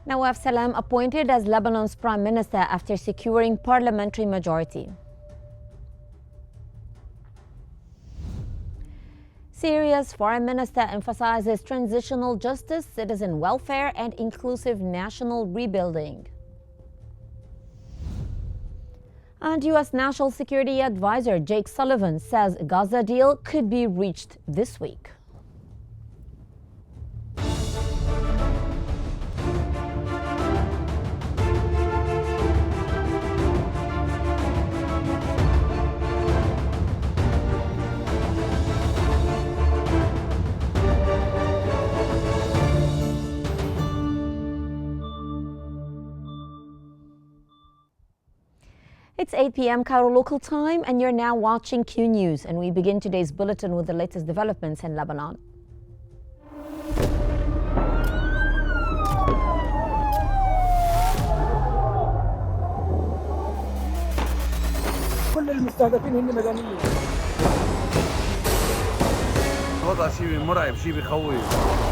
Nawaf Salam appointed as Lebanon's prime minister after securing parliamentary majority. Syria's foreign minister emphasizes transitional justice, citizen welfare, and inclusive national rebuilding. And U.S. National Security Advisor Jake Sullivan says Gaza deal could be reached this week. It's 8 p.m. Cairo local time, and you're now watching Q News. And we begin today's bulletin with the latest developments in Lebanon. كل المستهدفين هن مدنيين. وضع شيء مرعب، شيء بيخوف.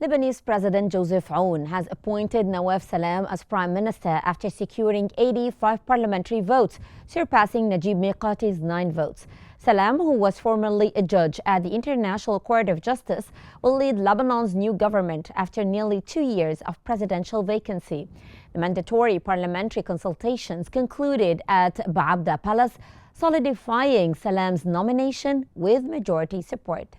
Lebanese President Joseph Aoun has appointed Nawaf Salam as Prime Minister after securing 85 parliamentary votes, surpassing Najib Mikati's 9 votes. Salam, who was formerly a judge at the International Court of Justice, will lead Lebanon's new government after nearly 2 years of presidential vacancy. The mandatory parliamentary consultations concluded at Ba'abda Palace, solidifying Salam's nomination with majority support.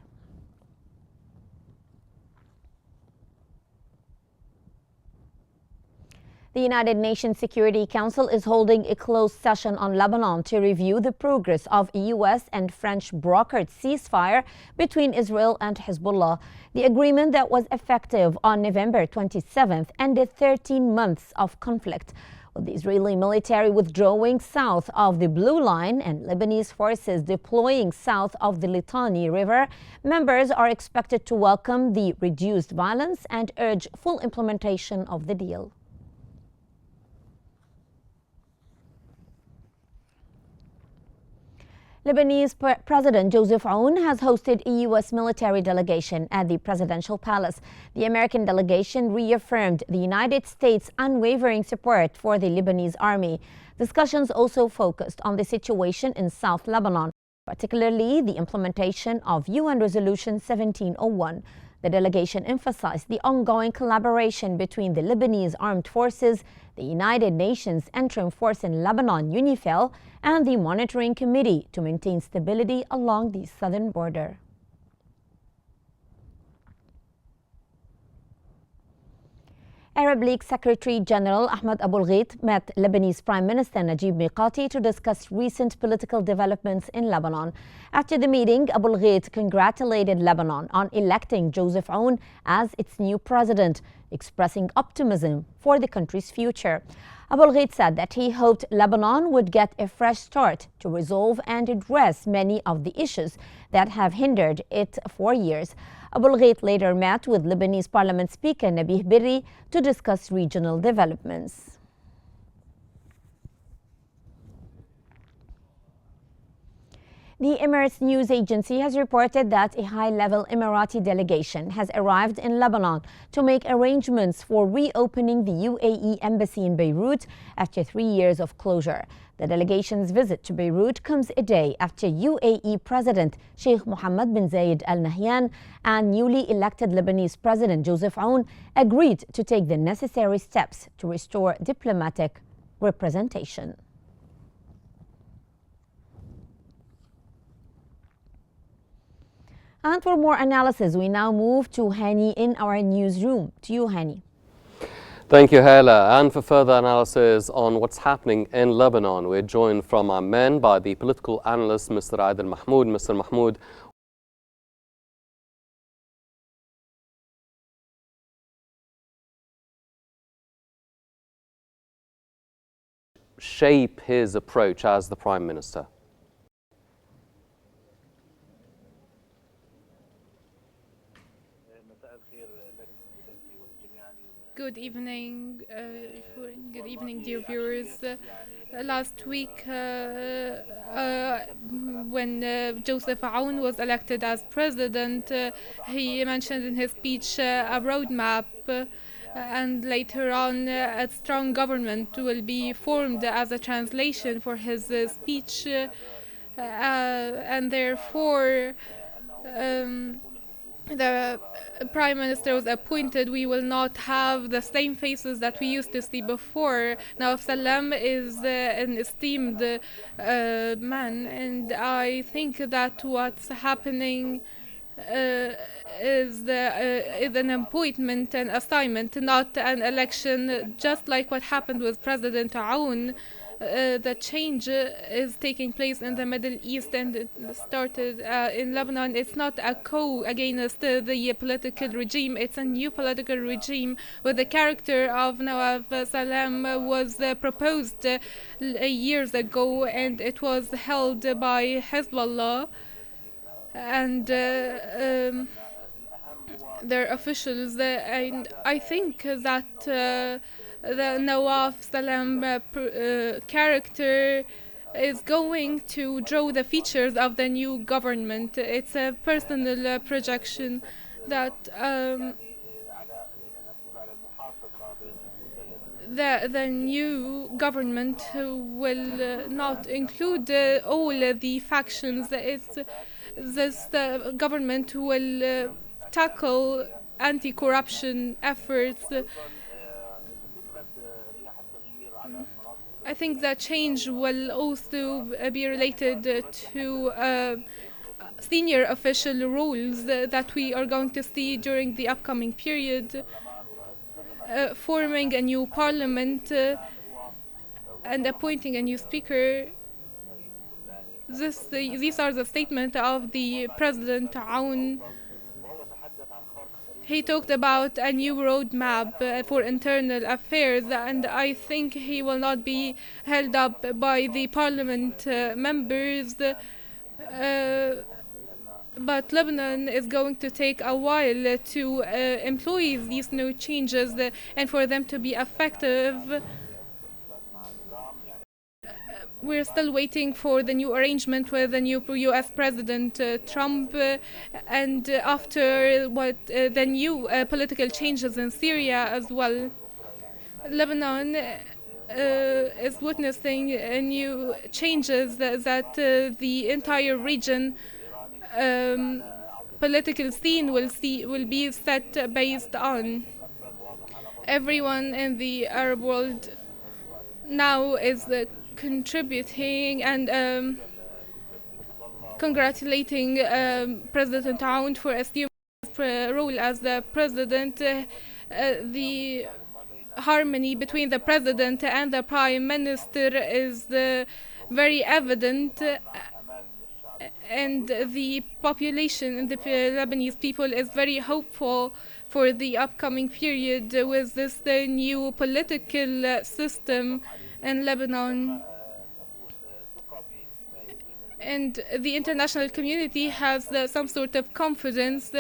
The United Nations Security Council is holding a closed session on Lebanon to review the progress of a U.S. and French brokered ceasefire between Israel and Hezbollah. The agreement that was effective on November 27th ended 13 months of conflict. With the Israeli military withdrawing south of the Blue Line and Lebanese forces deploying south of the Litani River, members are expected to welcome the reduced violence and urge full implementation of the deal. Lebanese President Joseph Aoun has hosted a U.S. military delegation at the presidential palace. The American delegation reaffirmed the United States' unwavering support for the Lebanese army. Discussions also focused on the situation in South Lebanon, particularly the implementation of UN Resolution 1701. The delegation emphasized the ongoing collaboration between the Lebanese Armed Forces, the United Nations Interim Force in Lebanon, UNIFIL, and the Monitoring Committee to maintain stability along the southern border. Arab League Secretary General Ahmed Abulghait met Lebanese Prime Minister Najib Mikati to discuss recent political developments in Lebanon. After the meeting, Abulghait congratulated Lebanon on electing Joseph Aoun as its new president, expressing optimism for the country's future. Abulghait said that he hoped Lebanon would get a fresh start to resolve and address many of the issues that have hindered it for years. Abulghait later met with Lebanese Parliament Speaker Nabih Berri to discuss regional developments. The Emirates news agency has reported that a high-level Emirati delegation has arrived in Lebanon to make arrangements for reopening the UAE embassy in Beirut after 3 years of closure. The delegation's visit to Beirut comes a day after UAE President Sheikh Mohammed bin Zayed Al Nahyan and newly elected Lebanese President Joseph Aoun agreed to take the necessary steps to restore diplomatic representation. And for more analysis, we now move to Hani in our newsroom. To you, Hani. Thank you, Hala. And for further analysis on what's happening in Lebanon, we're joined from Amman by the political analyst, Mr. Adil Mahmoud. Mr. Mahmoud, shape his approach as the Prime Minister? Good evening, dear viewers. Last week, when Joseph Aoun was elected as president, he mentioned in his speech a roadmap, and later on, a strong government will be formed as a translation for his speech, and therefore. The prime minister was appointed, we will not have the same faces that we used to see before. Now, Salam is an esteemed man, and I think that what's happening is an appointment and assignment, not an election, just like what happened with President Aoun. The change is taking place in the Middle East, and it started in Lebanon. It's not a coup against the political regime. It's a new political regime with the character of Nawaf Salam was proposed years ago, and it was held by Hezbollah and their officials. And I think that the Nawaf Salam character is going to draw the features of the new government. It's a personal projection that the new government will not include all the factions. This government will tackle anti-corruption efforts. I think that change will also be related to senior official roles that we are going to see during the upcoming period, forming a new parliament and appointing a new speaker. These are the statements of the President Aoun. He talked about a new roadmap for internal affairs, and I think he will not be held up by the parliament members. But Lebanon is going to take a while to employ these new changes and for them to be effective. We're still waiting for the new arrangement with the new U.S. President Trump, and after the new political changes in Syria as well. Lebanon is witnessing new changes that the entire region political scene will be set based on. Everyone in the Arab world now is contributing and congratulating President Aoun for assuming his role as the president. The harmony between the president and the prime minister is very evident, and the population and the Lebanese people is very hopeful for the upcoming period with this new political system in Lebanon. And the international community has some sort of confidence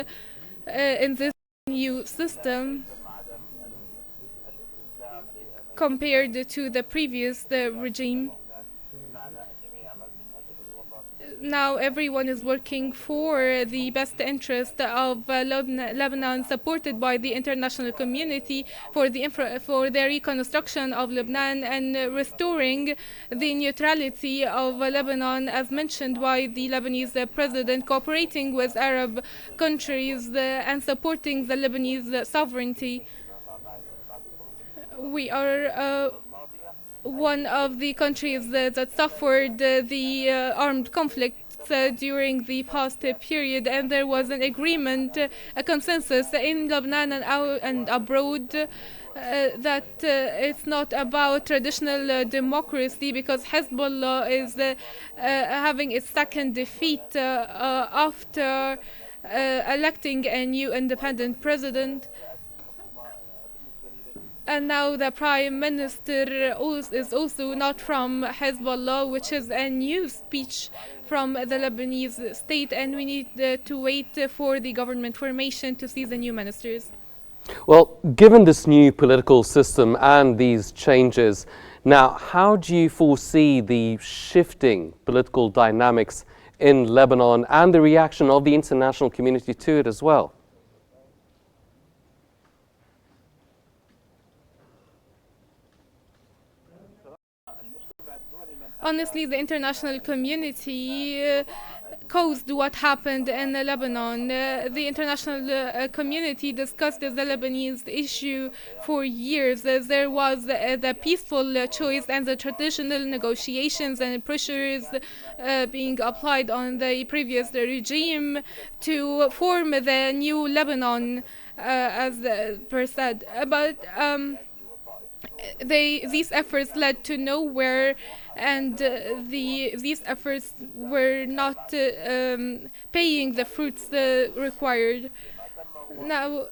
in this new system compared to the previous regime. Now everyone is working for the best interest of Lebanon, supported by the international community for the reconstruction of Lebanon and restoring the neutrality of Lebanon, as mentioned by the Lebanese president, cooperating with Arab countries and supporting the Lebanese sovereignty. We are one of the countries that suffered the armed conflicts during the past period, and there was an agreement, a consensus in Lebanon and abroad that it's not about traditional democracy, because Hezbollah is having its second defeat after electing a new independent president. And now the prime minister is also not from Hezbollah, which is a new speech from the Lebanese state, and we need to wait for the government formation to see the new ministers. Well, given this new political system and these changes, now how do you foresee the shifting political dynamics in Lebanon and the reaction of the international community to it as well? Honestly, the international community caused what happened in Lebanon. The international community discussed the Lebanese issue for years. There was the peaceful choice and the traditional negotiations and pressures being applied on the previous regime to form the new Lebanon, as per said. But these efforts led to nowhere, and these efforts were not paying the fruits required. Now,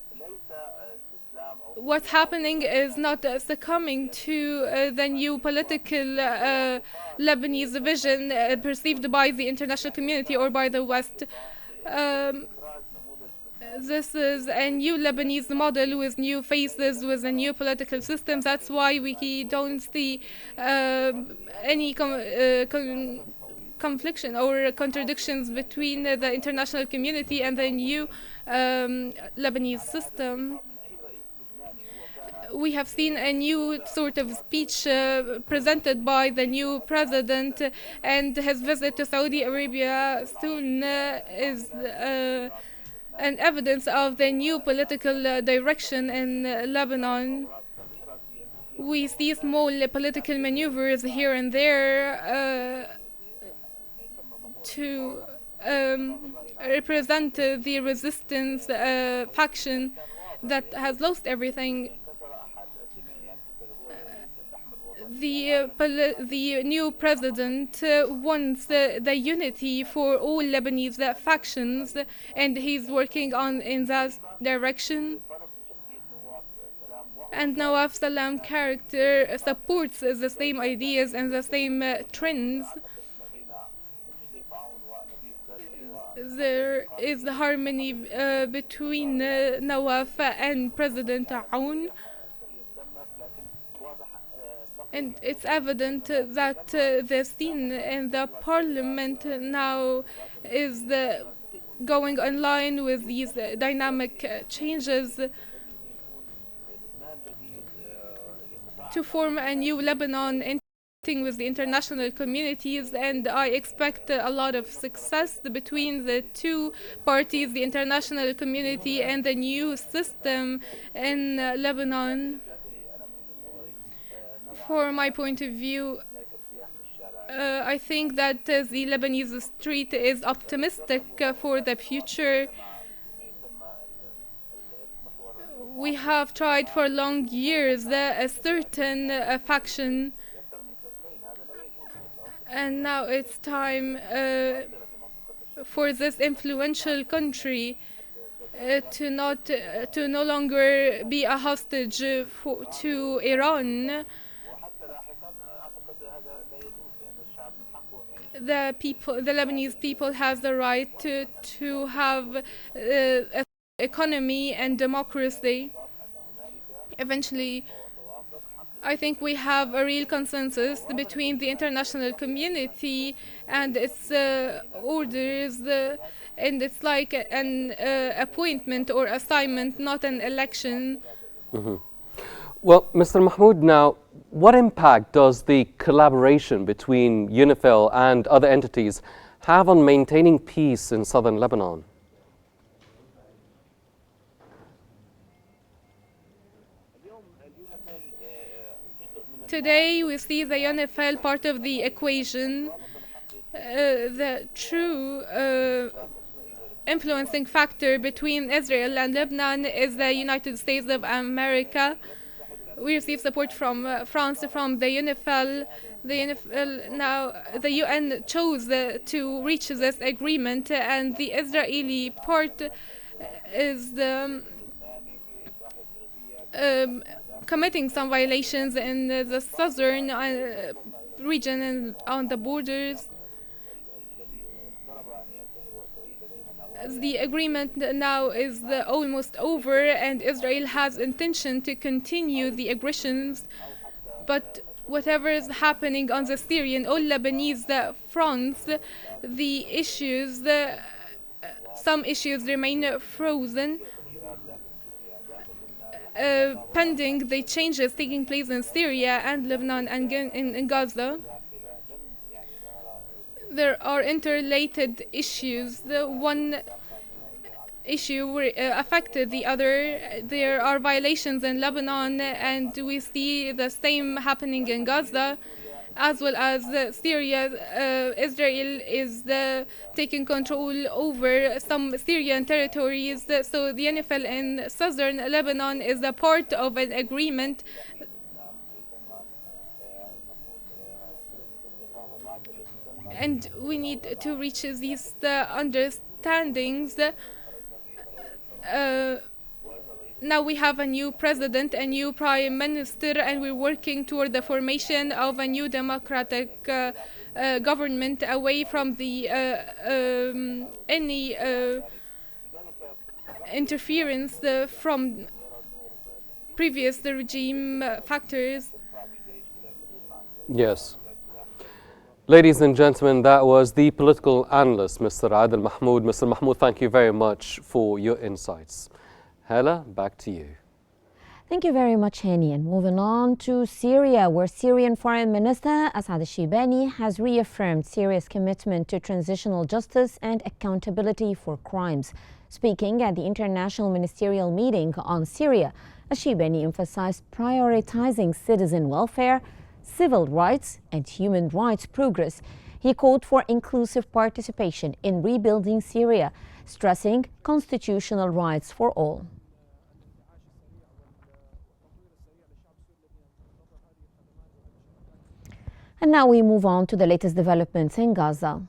what's happening is not succumbing to the new political Lebanese vision perceived by the international community or by the West. This is a new Lebanese model with new faces, with a new political system. That's why we don't see any confliction or contradictions between the international community and the new Lebanese system. We have seen a new sort of speech presented by the new president, and his visit to Saudi Arabia soon is an evidence of the new political direction in Lebanon. We see small political maneuvers here and there to represent the resistance faction that has lost everything. The new president wants the unity for all Lebanese factions, and he's working in that direction. And Nawaf Salam character supports the same ideas and the same trends. There is the harmony between Nawaf and President Aoun. And it's evident that the scene in the parliament now is going in line with these dynamic changes to form a new Lebanon, interacting with the international communities, and I expect a lot of success between the two parties, the international community and the new system in Lebanon. For my point of view, I think that the Lebanese street is optimistic for the future. We have tried for long years a certain faction, and now it's time for this influential country to no longer be a hostage to Iran. The Lebanese people have the right to have economy and democracy. Eventually, I think we have a real consensus between the international community and its orders, and it's like an appointment or assignment, not an election. Mm-hmm. Well, Mr. Mahmoud, now, what impact does the collaboration between UNIFIL and other entities have on maintaining peace in southern Lebanon? Today we see the UNIFIL part of the equation. The true influencing factor between Israel and Lebanon is the United States of America. We receive support from France, from the UNIFIL. Now the UN chose to reach this agreement, and the Israeli part is committing some violations in the southern region and on the borders. the agreement now is almost over, and Israel has intention to continue the aggressions. But whatever is happening on the Syrian or Lebanese fronts, the issues, some issues remain frozen, pending the changes taking place in Syria and Lebanon and in Gaza. There are interrelated issues. The one issue affected the other. There are violations in Lebanon, and we see the same happening in Gaza, as well as Syria. Israel is taking control over some Syrian territories. So the NFL in southern Lebanon is a part of an agreement. And we need to reach these understandings. Now we have a new president, a new prime minister, and we're working toward the formation of a new democratic government, away from the any interference from previous regime factors. Yes. Ladies and gentlemen, that was the political analyst, Mr. Adel Mahmoud. Mr. Mahmoud, thank you very much for your insights. Hela, back to you. Thank you very much, Hani. And moving on to Syria, where Syrian Foreign Minister Asad al-Shibani has reaffirmed Syria's commitment to transitional justice and accountability for crimes. Speaking at the International Ministerial Meeting on Syria, al-Shibani emphasized prioritizing citizen welfare, civil rights and human rights progress. He called for inclusive participation in rebuilding Syria, stressing constitutional rights for all. And now we move on to the latest developments in Gaza.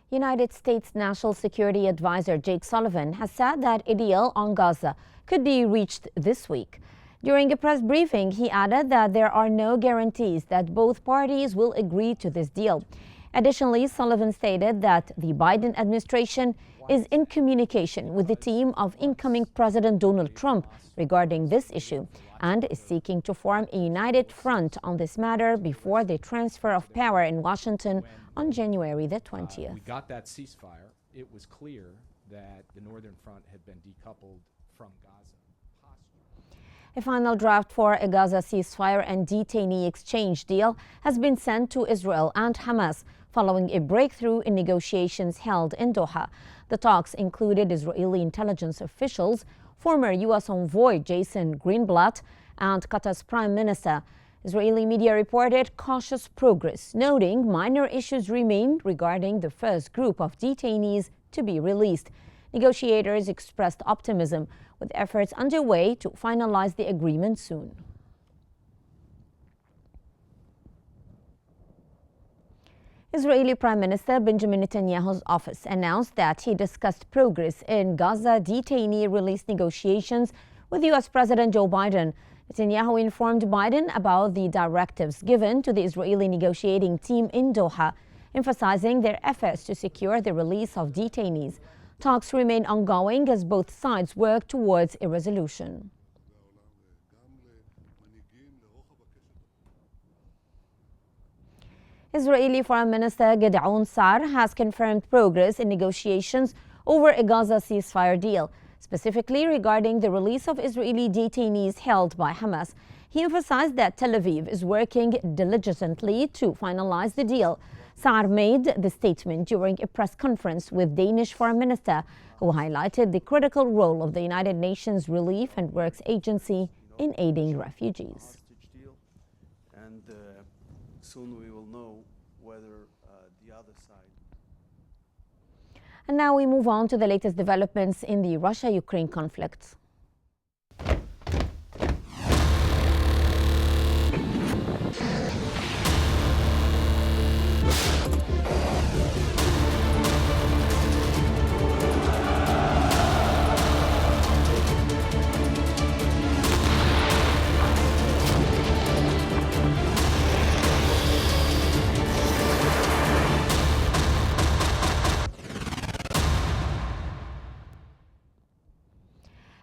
United States National Security Advisor Jake Sullivan has said that a deal on Gaza could be reached this week. During a press briefing, he added that there are no guarantees that both parties will agree to this deal. Additionally, Sullivan stated that the Biden administration is in communication with the team of incoming President Donald Trump regarding this issue and is seeking to form a united front on this matter before the transfer of power in Washington on January the 20th. We got that ceasefire. It was clear that the Northern Front had been decoupled from Gaza. A final draft for a Gaza ceasefire and detainee exchange deal has been sent to Israel and Hamas following a breakthrough in negotiations held in Doha. The talks included Israeli intelligence officials, former U.S. envoy Jason Greenblatt, and Qatar's prime minister. Israeli media reported cautious progress, noting minor issues remain regarding the first group of detainees to be released. Negotiators expressed optimism, with efforts underway to finalize the agreement soon. Israeli Prime Minister Benjamin Netanyahu's office announced that he discussed progress in Gaza detainee release negotiations with U.S. President Joe Biden. Netanyahu informed Biden about the directives given to the Israeli negotiating team in Doha, emphasizing their efforts to secure the release of detainees. Talks remain ongoing as both sides work towards a resolution. Israeli Foreign Minister Gideon Sa'ar has confirmed progress in negotiations over a Gaza ceasefire deal, specifically regarding the release of Israeli detainees held by Hamas. He emphasized that Tel Aviv is working diligently to finalize the deal. Sa'ar made the statement during a press conference with Danish Foreign Minister who highlighted the critical role of the United Nations Relief and Works Agency in aiding refugees. And soon we will know whether the other side. And now we move on to the latest developments in the Russia-Ukraine conflict.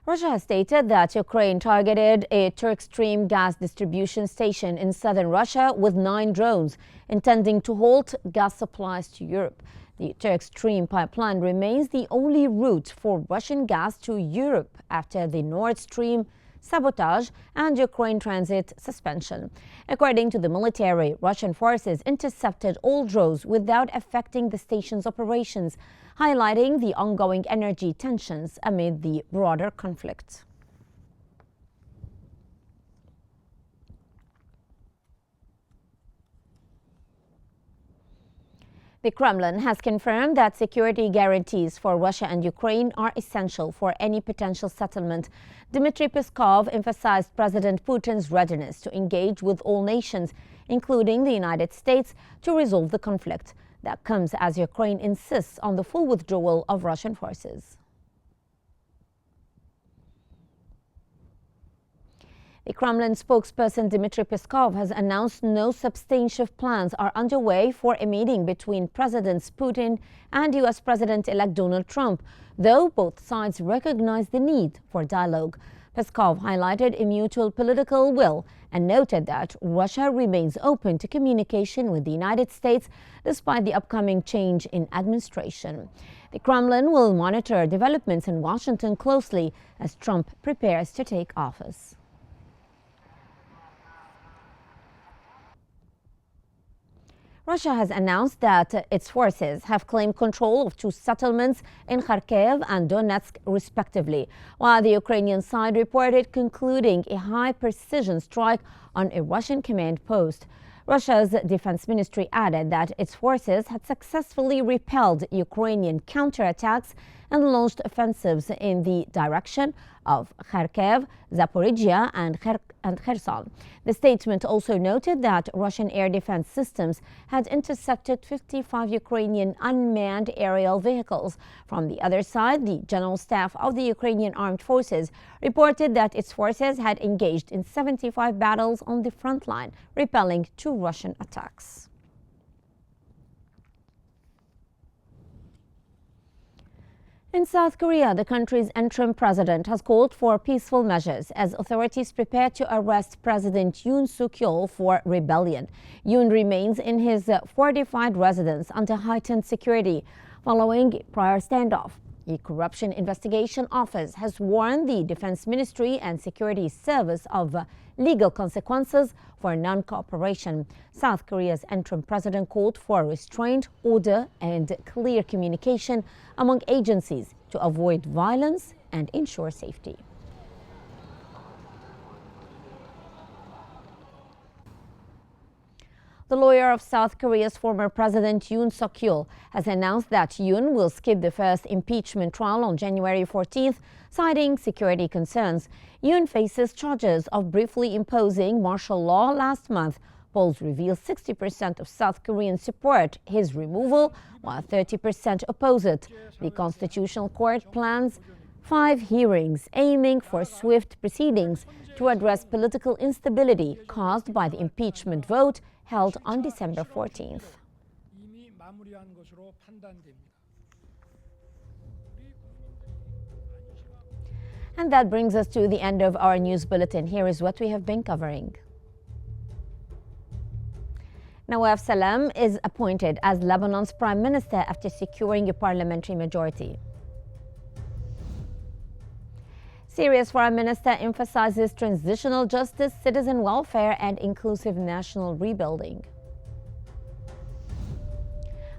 Russia has stated that Ukraine targeted a Turk Stream gas distribution station in southern Russia with 9 drones, intending to halt gas supplies to Europe. The Turk Stream pipeline remains the only route for Russian gas to Europe after the Nord Stream sabotage and Ukraine transit suspension. According to the military, Russian forces intercepted all drones without affecting the station's operations, highlighting the ongoing energy tensions amid the broader conflict. The Kremlin has confirmed that security guarantees for Russia and Ukraine are essential for any potential settlement. Dmitry Peskov emphasized President Putin's readiness to engage with all nations, including the United States, to resolve the conflict. That comes as Ukraine insists on the full withdrawal of Russian forces. The Kremlin spokesperson Dmitry Peskov has announced no substantive plans are underway for a meeting between Presidents Putin and U.S. President-elect Donald Trump, though both sides recognize the need for dialogue. Peskov highlighted a mutual political will and noted that Russia remains open to communication with the United States despite the upcoming change in administration. The Kremlin will monitor developments in Washington closely as Trump prepares to take office. Russia has announced that its forces have claimed control of 2 settlements in Kharkiv and Donetsk, respectively, while the Ukrainian side reported concluding a high-precision strike on a Russian command post. Russia's defense ministry added that its forces had successfully repelled Ukrainian counterattacks and launched offensives in the direction of Kharkiv, Zaporizhia, and Kherson. The statement also noted that Russian air defense systems had intercepted 55 Ukrainian unmanned aerial vehicles. From the other side, the General Staff of the Ukrainian Armed Forces reported that its forces had engaged in 75 battles on the front line, repelling 2 Russian attacks. In South Korea, the country's interim president has called for peaceful measures as authorities prepare to arrest President Yoon Suk-yeol for rebellion. Yoon remains in his fortified residence under heightened security following a prior standoff. A corruption investigation office has warned the Defense Ministry and Security Service of legal consequences for non-cooperation. South Korea's interim president called for restraint, order, and clear communication among agencies to avoid violence and ensure safety. The lawyer of South Korea's former president Yoon Suk-yeol has announced that Yoon will skip the first impeachment trial on January 14th, citing security concerns. Yoon faces charges of briefly imposing martial law last month. Polls reveal 60% of South Koreans support his removal, while 30% oppose it. The Constitutional Court plans 5 hearings aiming for swift proceedings to address political instability caused by the impeachment vote held on December 14th. And that brings us to the end of our news bulletin. Here is what we have been covering. Nawaf Salam is appointed as Lebanon's prime minister after securing a parliamentary majority. Syria's foreign minister emphasizes transitional justice, citizen welfare, and inclusive national rebuilding.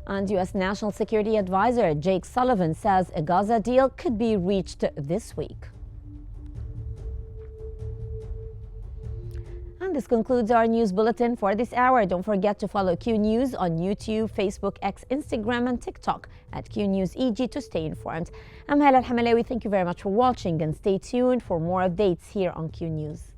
And U.S. National Security Advisor Jake Sullivan says a Gaza deal could be reached this week. And this concludes our news bulletin for this hour. Don't forget to follow Q News on YouTube, Facebook, X, Instagram, and TikTok at QNewsEG to stay informed. I'm Hala Al-Hamalawi. Thank you very much for watching and stay tuned for more updates here on Q News.